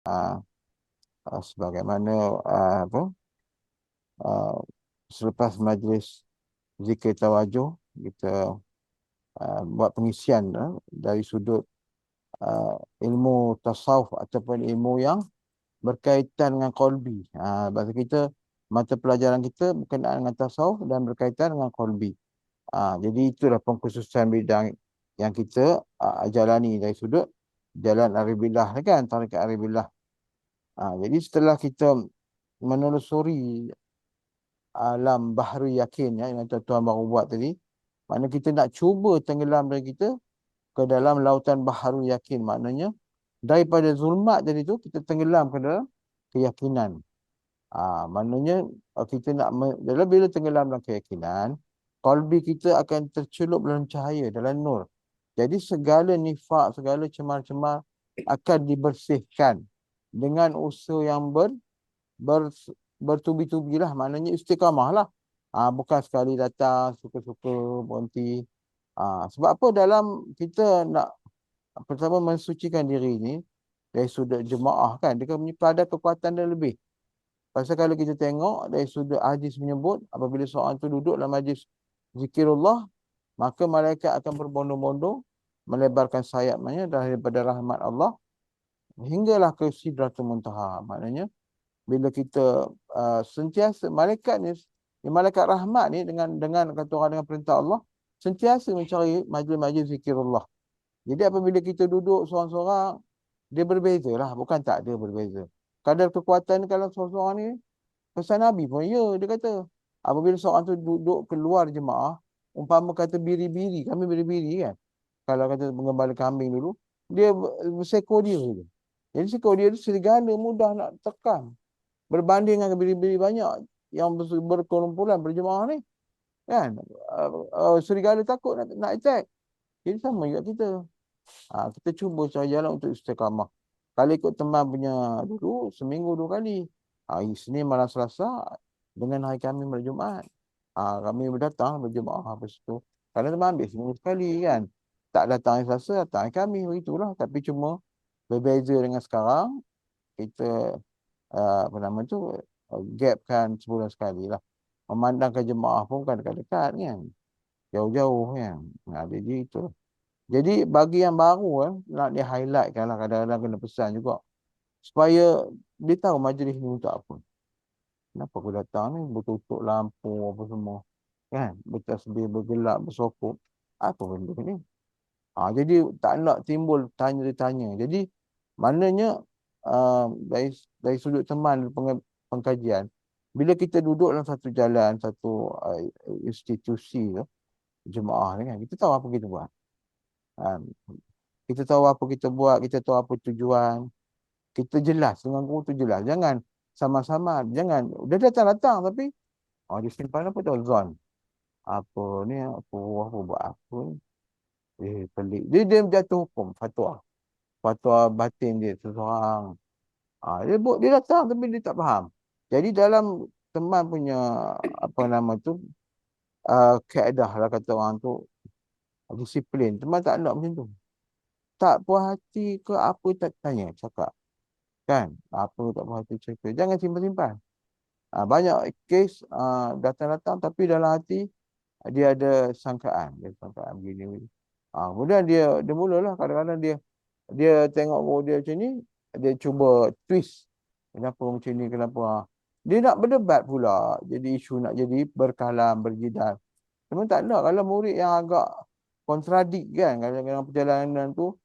Ah, sebagaimana apa ah, selepas majlis zikir tawajuh kita buat pengisian dari sudut ah, ilmu tasawuf ataupun ilmu yang berkaitan dengan qalbi. Bahasa kita, mata pelajaran kita berkenaan dengan tasawuf dan berkaitan dengan qalbi. Jadi itulah pengkhususan bidang yang kita jalani dari sudut jalan Aribillah kan, tarikat Aribillah. Jadi setelah kita menelusuri alam bahru yakin yang tuan-tuan baru buat tadi, makna kita nak cuba tenggelam dari kita ke dalam lautan bahru yakin, maknanya daripada zulmat tadi tu kita tenggelam ke dalam keyakinan. Maknanya kita nak dalam bila tenggelam dalam keyakinan, qalbi kita akan tercelup dalam cahaya, dalam nur. Jadi segala nifak, segala cemar-cemar akan dibersihkan dengan usaha yang ber, bertubi-tubi lah. Maknanya istiqamah lah. Bukan sekali datang suka-suka berhenti. Sebab apa dalam kita nak pertama mensucikan diri ni dari sudut jemaah kan, dia punya pada kekuatan dia lebih. Pasal kalau kita tengok dari sudut hadis menyebut apabila seorang tu duduk dalam majlis zikirullah, maka malaikat akan berbondong-bondong melebarkan sayapnya daripada rahmat Allah hinggalah ke Sidratul Muntaha. Maknanya bila kita sentiasa malaikat ni, malaikat rahmat ni dengan kata orang dengan perintah Allah sentiasa mencari majlis-majlis zikirullah. Jadi apabila kita duduk seorang-seorang, dia berbeza lah, bukan tak ada berbeza. Kadar kekuatan kalau seorang-seorang ni, pesan Nabi pun ya, dia kata apabila seorang tu duduk keluar jemaah, umpama kata biri-biri, kami biri-biri kan, kalau kata penggembala kambing dulu, dia berseko dia je. Jadi seko dia tu serigala mudah nak tekan berbanding dengan biri-biri banyak yang berkumpulan berjemaah ni kan. Serigala takut nak attack. Jadi sama juga kita. Kita cuba cari jalan untuk istiqamah. Kalau ikut teman punya dulu, seminggu 2 kali. Hari Isnin malam Selasa dengan hari kami malam Jumaat. Kami berdatang berjemaah apa situ. Kerana teman ambil seminggu sekali kan. Tak datang hari Selasa, datang hari kami. Begitulah. Tapi cuma berbeza dengan sekarang, kita apa nama tu, gap kan sebulan sekali lah. Memandangkan jemaah pun kan dekat-dekat kan. Jauh-jauh kan. Jadi itu. Jadi bagi yang baru nak dia highlightkan lah, kadang-kadang kena pesan juga. Supaya dia tahu majlis ni untuk apa. Kenapa aku datang ni bertutup lampu apa semua. Kan? Bertasbih, bergelap, bersokok. Apa benda ni? Jadi tak nak timbul tanya-tanya. Jadi maknanya dari sudut teman pengkajian, bila kita duduk dalam satu jalan, satu institusi tu, jemaah ni kan, kita tahu apa kita buat. Kita tahu apa kita buat, kita tahu apa tujuan. Kita jelas dengan guru tu jelas. Jangan sama-sama, jangan udah datang-datang tapi dia simpan apa tu zon. Apa ni, apa buat apa ni. Pelik. Dia jatuh hukum fatwa. Fatwa batin dia seseorang. Dia datang tapi dia tak faham. Jadi dalam teman punya apa nama tu, kaedah lah kata orang tu, disiplin. Teman tak nak macam tu. Tak puas hati ke apa tak tanya, cakap. Kan? Apa tak puas hati cakap. Jangan simpan-simpan. Banyak kes datang-datang tapi dalam hati dia ada sangkaan. Dia sangkaan begini. Kemudian dia mulalah kadang-kadang dia tengok bahawa dia macam ni, dia cuba twist. Kenapa macam ni, kenapa. Dia nak berdebat pula. Jadi isu nak jadi berkalam, berjidal. Cuma tak nak kalau murid yang agak kontradik kan. Kadang-kadang perjalanan tu,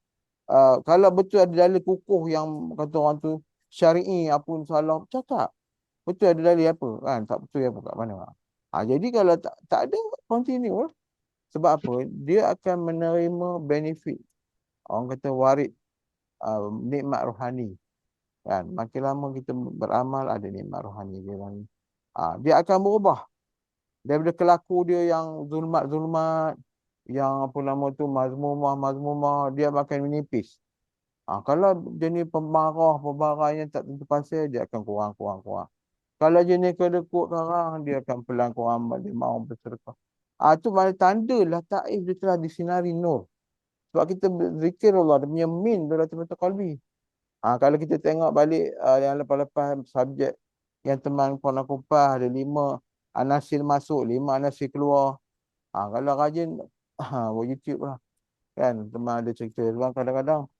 kalau betul ada dalil kukuh yang kata orang tu syar'i apa pun salah, cakap. Betul ada dalil apa kan? Tak betul apa kat mana. Jadi kalau tak ada, continue lah. Sebab apa? Dia akan menerima benefit. Orang kata warid, nikmat rohani. Kan? Makin lama kita beramal, ada nikmat rohani dia. Dia akan berubah. Daripada kelaku dia yang zulmat-zulmat, yang apa nama tu, mazmumah, dia akan menipis. Kalau jenis pemarah yang tak tentu pasal, dia akan kurang. Kalau jenis kedekut karang, dia akan pelan kurang, dia mahu bersedekah. Tu mana tanda lah taif dia telah disinari nur. Sebab kita berzikir Allah, dia punya min betul-betul qalbi. Kalau kita tengok balik yang lepas-lepas subjek yang teman pernah kupas, ada 5 anasil masuk, 5 anasil keluar. Kalau rajin buat YouTube lah. Kan teman ada cerita. Sebab kadang-kadang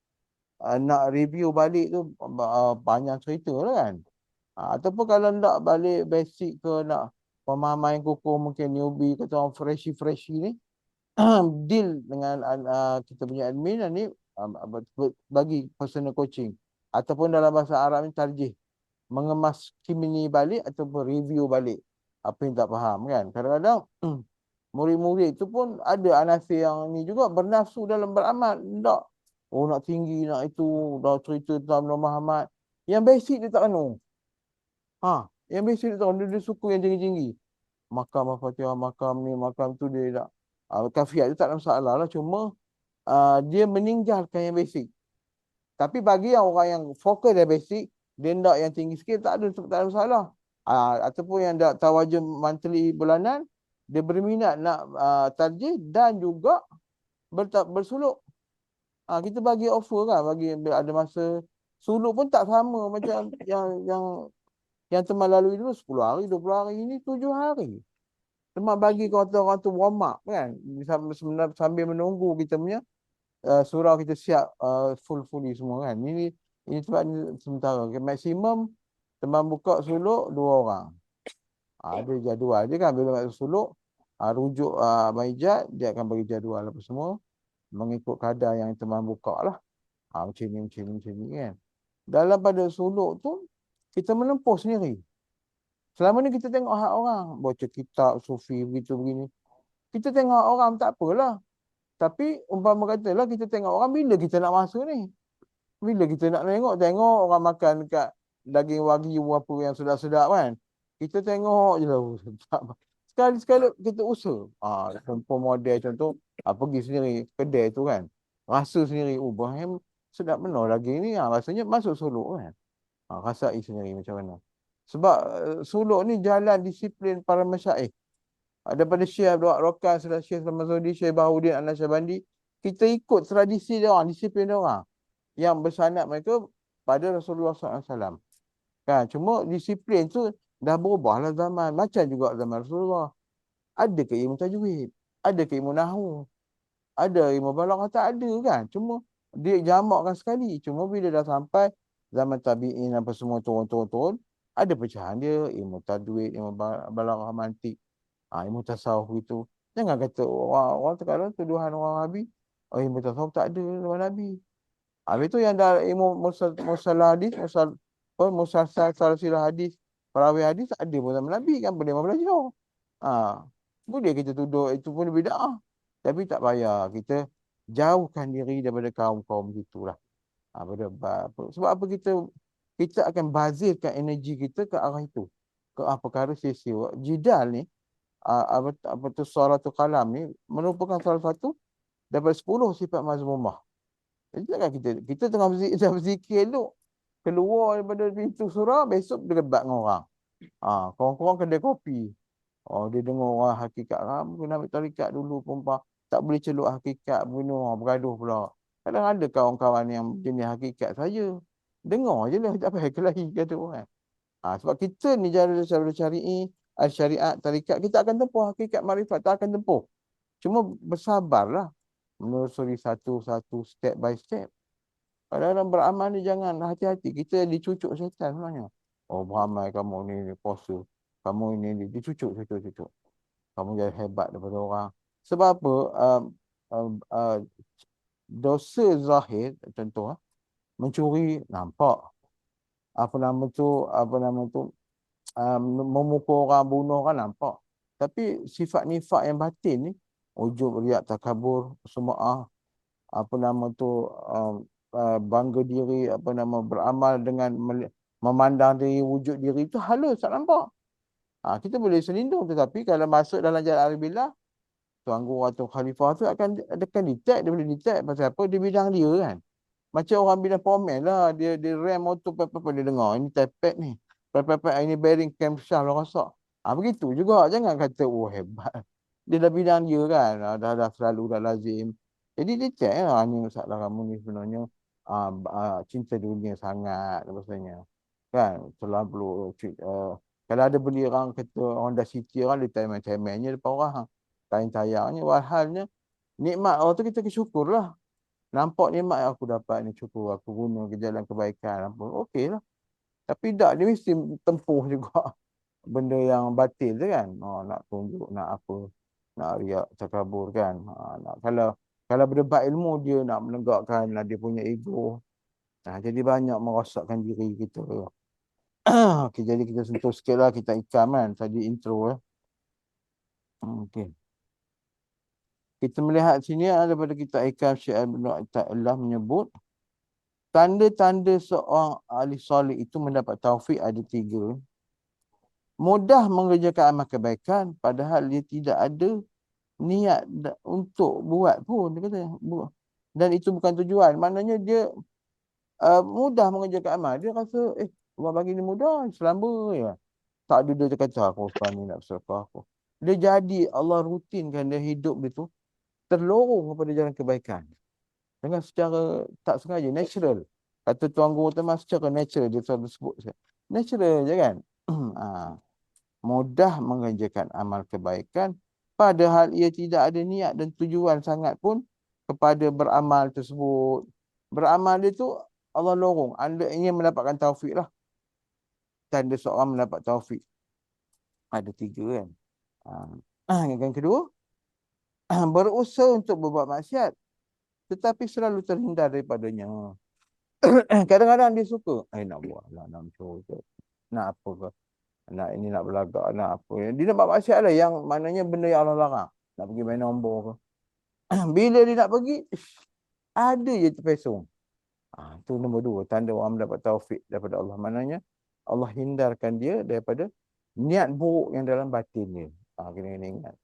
nak review balik tu banyak cerita lah kan. Ataupun kalau nak balik basic ke nak pemahaman yang kukuh, mungkin newbie ke orang freshy ni, deal dengan kita punya admin ni, bagi personal coaching. Ataupun dalam bahasa Arab ni tarjih. Mengemas kimini balik ataupun review balik apa yang tak faham kan. Kadang-kadang murid-murid tu pun ada anasir yang ni juga, bernafsu dalam beramal. Tak. Oh nak tinggi, nak itu, dah cerita tentang Nur Muhammad. Yang basic dia tak kena. Yang basic dia tak kena. Dia suka yang tinggi-tinggi. Makam Al-Fatihah, makam ni, makam tu dia tak. Kafiat dia tak ada masalah lah. Cuma dia meninggalkan yang basic. Tapi bagi orang yang fokus dari basic, dia nak yang tinggi sikit, tak ada masalah. Ataupun yang tak tawajud monthly bulanan, dia berminat nak tarjih dan juga bersuluk. Kita bagi offer kan, bagi ada masa suluk pun tak sama macam yang teman lalui dulu 10 hari, 20 hari, ini 7 hari. Teman bagi orang tu warm up kan, sambil menunggu kita punya surau kita siap fully semua kan. Ini sebab sementara. Maksimum teman buka suluk 2 orang. Ada jadual dia kan, bila nak suluk rujuk Maijat, dia akan bagi jadual apa semua mengikut kadar yang teman buka lah. Macam ni kan. Dalam pada suluk tu kita menempuh sendiri. Selama ni kita tengok hak orang baca kitab sufi begitu begini. Kita tengok orang tak apalah. Tapi umpama katalah kita tengok orang, bila kita nak masuk ni? Bila kita nak tengok orang makan dekat daging wagyu apa yang sedap-sedap kan. Kita tengok je lah. Sekali-sekala kita usaha. Contoh model contoh, pergi sendiri kedai tu kan. Rasa sendiri, bahan sedap benar daging ni. Rasanya masuk suluk kan. Rasai sendiri macam mana. Sebab suluk ni jalan disiplin para masyaikh. Daripada Syekh Abdul Rokan, Syekh Samazudi, Syekh Bahauddin An-Nasyabandi, kita ikut tradisi dia orang, disiplin dia orang. Yang bersanad mereka pada Rasulullah SAW. Kan, cuma disiplin tu dah berubah lah zaman. Macam juga zaman Rasulullah. Ada ke ilmu tajwid? Ada ke ilmu nahwu? Ada ilmu balaghah? Tak ada kan? Cuma dia jamakkan sekali. Cuma bila dah sampai zaman tabi'in apa semua turun-turun, ada pecahan dia, ilmu tajwid, ilmu balaghah, mantik, ilmu tasawuf itu. Jangan kata orang terkadang tuduhan orang Nabi, ilmu tasawuf tak ada zaman Nabi. Habis tu yang dah ilmu musalah hadis, musalsal silsilah hadis, perawi hadis ada pun zaman Nabi kan, boleh belajar. Boleh kita tuduh itu pun bid'ah. Tapi tak payah kita jauhkan diri daripada kaum-kaum gitulah. Sebab apa kita akan bazirkan energi kita ke arah itu. Ke perkara sia-sia. Jidal ni, apa tu suratul kalam ni merupakan salah satu daripada 10 sifat mazmumah. Jadi takkan kita tengah berzikir elok, keluar daripada pintu surau, besok berdebat dengan orang. Korang-korang kedai kopi. Dia dengar orang hakikat. Kena ambil tarikat dulu perempuan. Tak boleh celuk hakikat, bunuh, bergaduh pula. Kadang ada kawan-kawan yang jenis hakikat saja. Dengar je lah, tak payah kelahi kata orang. Sebab kita ni jalan syari'i, syariat, tarikat, kita akan tempuh hakikat marifat, tak akan tempuh. Cuma bersabarlah. Menelusuri satu-satu, step by step. Kadang-kadang beramal ni jangan hati-hati. Kita dicucuk syaitan sebenarnya. Beramal kamu ni puasa. Kamu ini dicucuk. Kamu jadi hebat daripada orang. Sebab apa? Dosa zahir, contoh, mencuri, nampak. Apa nama tu, memukul orang, bunuh orang, nampak. Tapi sifat nifak yang batin ni, ujub, riak, takabur, suma'ah, bangga diri, beramal dengan memandang diri, wujud diri itu halus, tak nampak. Kita boleh selindung, tetapi kalau masuk dalam jalan Arabillah, Tuan Guru atau Khalifah tu akan detect, dia boleh detect pasal apa, dia bidang dia kan. Macam orang bidang pomen lah, dia rem motor, dia dengar, ini tepek ni, ini bearing camshaft lah rosak. Begitu juga, jangan kata, hebat. Dia dah bidang dia kan, dah selalu, dah lazim. Jadi dia check lah, ni masalah kamu ni sebenarnya. cinta dunia sangat maksudnya. Kan selalu kalau ada beli orang kata Honda City orang dia cemen-cemennya depan orang. Tayang-tayangnya walhalnya nikmat orang tu kita bersyukur lah. Nampak nikmat yang aku dapat ni syukur aku guna ke jalan kebaikan apa. Okeylah. Tapi tak dia mesti tempuh juga benda yang batil tu kan. Nak tunjuk, nak apa, nak riak, takabur kan. Kalau berdebat ilmu dia nak menegakkan lah dia punya ego. Jadi banyak merosakkan diri kita. Okay, jadi kita sentuh sikit lah kita ikam kan tadi intro Okay. Kita melihat sini daripada kita ikam Syekh Ibn Atta'illah menyebut tanda-tanda seorang ahli soleh itu mendapat taufik ada 3. Mudah mengerjakan amal kebaikan padahal dia tidak ada niat untuk buat pun dia kata. Dan itu bukan tujuan. Maknanya dia mudah mengerjakan amal. Dia rasa Allah bagi ni mudah, selamba ya. Tak ada dia kata aku sekarang ni nak bersedekah aku. Dia jadi Allah rutinkan dia hidup dia tu terlorong kepada jalan kebaikan. Dengan secara tak sengaja, natural. Kata Tuan Guru Temas secara natural dia selalu sebut. Natural je kan. Mudah mengerjakan amal kebaikan padahal ia tidak ada niat dan tujuan sangat pun kepada beramal tersebut. Beramal dia tu Allah lorong. Anda ingin mendapatkan taufik lah. Tanda seorang mendapat taufik. Ada 3 kan. Yang kedua, berusaha untuk berbuat maksiat tetapi selalu terhindar daripadanya. Kadang-kadang dia suka, nak buat lah, nak mencuri, nak apa ke, nak ini nak berlagak, nak apa. Dia nak buat maksiat lah yang maknanya benda yang Allah larang. Nak pergi main nombor ke. Bila dia nak pergi, ada je terpesong. Itu nombor 2, tanda orang mendapat taufik daripada Allah. Maknanya Allah hindarkan dia daripada niat buruk yang dalam batin dia. Kena ingat.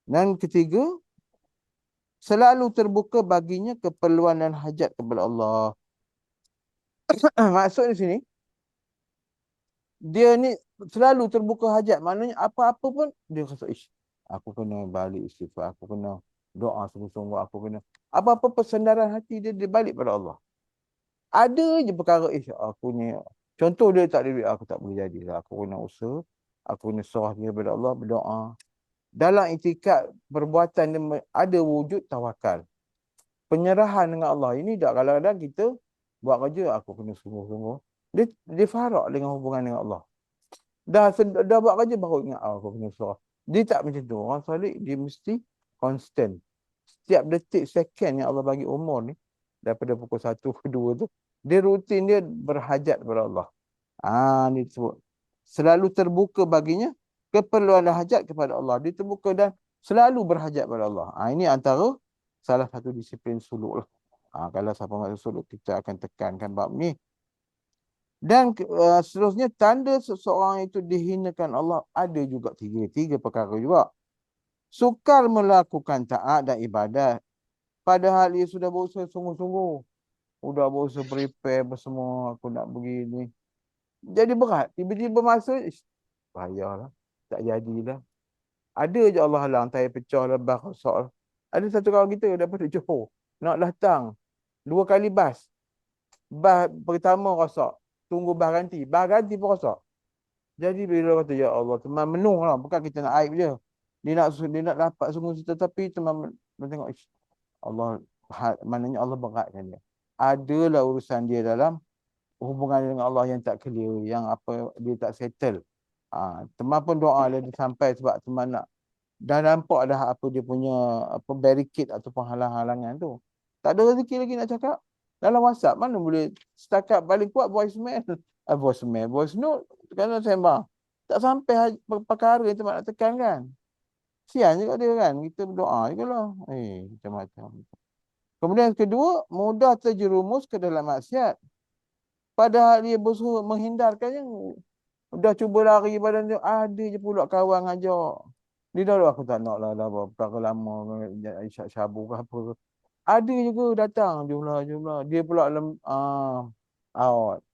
Dan ketiga, selalu terbuka baginya keperluan dan hajat kepada Allah. Maksud di sini, dia ni selalu terbuka hajat. Maknanya apa-apa pun dia rasa, aku kena balik istighfar, aku kena doa sungguh-sungguh, aku kena apa-apa persendaran hati dia balik pada Allah. Ada je perkara, aku ni, contoh dia tak ada duit, aku tak boleh jadilah. Aku kena usaha, aku kena serah dia kepada Allah, berdoa. Dalam itikad perbuatan dia ada wujud tawakal. Penyerahan dengan Allah. Ini tak kadang-kadang kita buat kerja, aku kena sungguh-sungguh. Dia farak dengan hubungan dengan Allah. Dah buat kerja baru ingat, aku kena serah. Dia tak macam tu. Orang salih, dia mesti constant. Setiap detik, second yang Allah bagi umur ni, daripada pukul 1 ke 2 tu, dia rutin dia berhajat kepada Allah. Ni disebut. Selalu terbuka baginya keperluan dan hajat kepada Allah. Dia terbuka dan selalu berhajat kepada Allah. Ini antara salah satu disiplin suluk lah. Kalau siapa masuk suluk, kita akan tekankan bab ni. Dan seterusnya, tanda seseorang itu dihinakan Allah ada juga 3 perkara juga. Sukar melakukan taat dan ibadat padahal ia sudah berusaha sungguh-sungguh. Sudah berusaha prepare semua, aku nak begini. Jadi berat. Tiba-tiba masa, bahaya lah. Tak jadilah. Ada je Allah halang, tayar pecah lah, bas rosak lah. Ada satu kawan kita daripada Johor. Nak datang 2 kali bas. Bas pertama rosak. Tunggu bas ganti. Bas ganti pun rosak. Jadi bila kata, ya Allah, teman menung lah. Bukan kita nak aib dia. Dia nak dapat sungguh tetapi teman tengok, Allah, maknanya Allah beratkan dia. Adalah urusan dia dalam hubungan dengan Allah yang tak clear, yang apa dia tak settle. Teman pun doa dia sampai sebab teman nak dah nampak dah apa dia punya apa barricade ataupun halang-halangan tu. Tak ada rezeki lagi nak cakap. Dalam WhatsApp mana boleh setakat paling kuat voicemail. Voice note kena sembang. Tak sampai perkara yang teman nak tekan kan. Sian juga dia kan. Kita berdoa je lah. Macam-macam. Kemudian kedua, mudah terjerumus ke dalam maksiat. Padahal dia berusaha menghindarkannya. Dah cuba lari badan dia, ada je pula kawan ajak. Dia dah aku tak nak lah, dah perkara lama, isyak syabu ke apa ke. Ada juga datang, jumlah. Dia pula out.